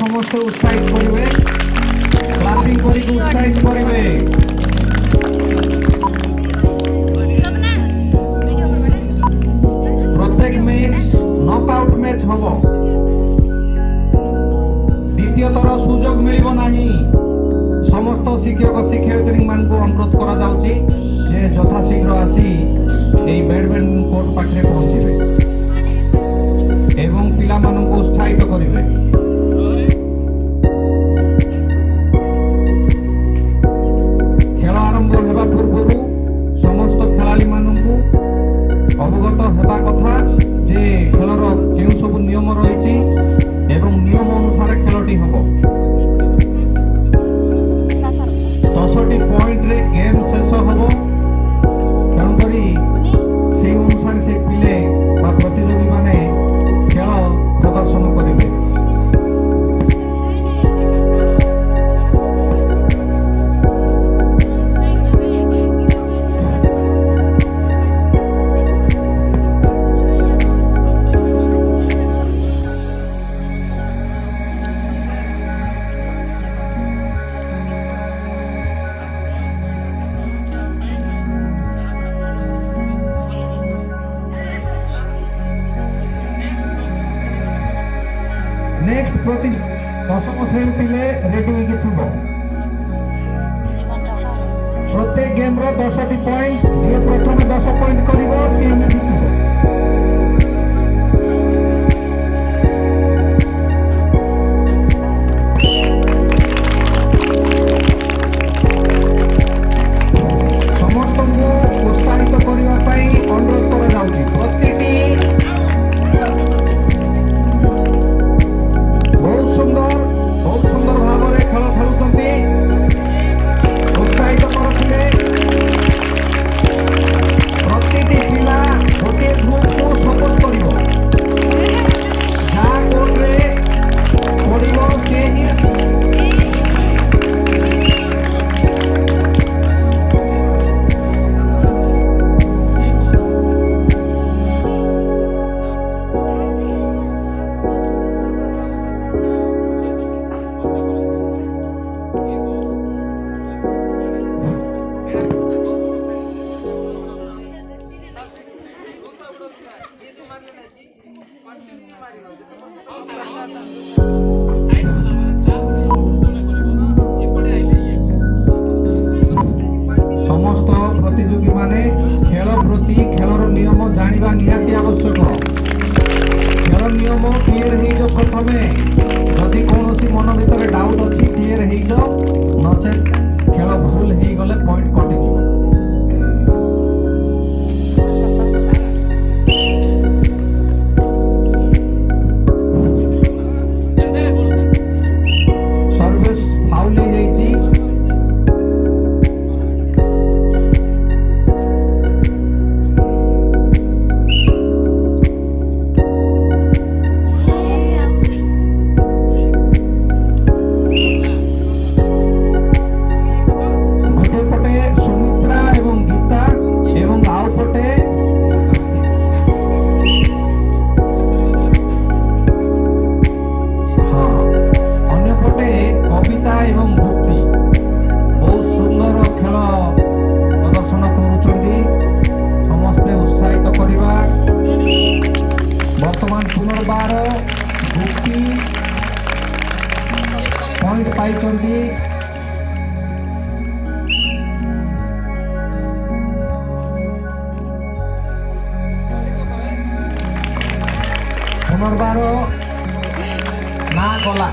समस्त उत्साहित करेंगे क्लापिंग करके उत्साहित करेंगे। प्रत्येक मैच नॉकआउट मैच हम द्वितीय थर सुजोग मिल नहीं। समस्त शिक्षक शिक्षयित्री मान को अनुरोध करा जाउची जे यथाशीघ्र आसी एई बैडमिंटन कोर्ट पाखे पहुंचे एवं पिला मानन को उत्साहित करिवे। खेल आरंभ हेबा पूर्व समस्त खेलाड़ी मानन को अवगत हेबा कथा जे खेलर केउ सब नियम रहिछि एवं नियम अनुसार खेलटी हबो। 10टी पॉइंट रे गेम शेष हबो। तेणुकरी से अनुसार से पिले बा प्रतियोगी माने खेल प्रदर्शन करेंगे। नेक्स्ट प्रति दशम श्रेणी पिले रेडी होगी थुबो। प्रत्येक गेम रो 10टी पॉइंट जे प्रथम 10 पॉइंट करिवो से ही जितिबो। समस्त को उत्साहित करबा पई अनुरोध करा जाउची। प्रत्येकटी बहुत सुंदर भाव में खेल खेलुंटे उत्साहित करते। प्रत्येक पिला गोटे ग्रुप को सपोर्ट कर कोर्ट रे पड़ो से समस्त प्रतियोगी माने खेल प्रति खेलर नियम जानिबा निहाती आवश्यक। खेल नियम क्लियर हो जो प्रथमे जदि कौन मन भीतर डाउट अच्छी क्लियर हो जो नचे खेल भूल हो गले पॉइंट कटि सर्विस फाउल हो जाइए। एवं भक्ति बहुत सुंदर खेल प्रदर्शन करुचंदी। समस्ते उत्साहित करवा। वर्तमान पुनर्बार भक्ति पॉइंट पाई पुनर्बार ना गला।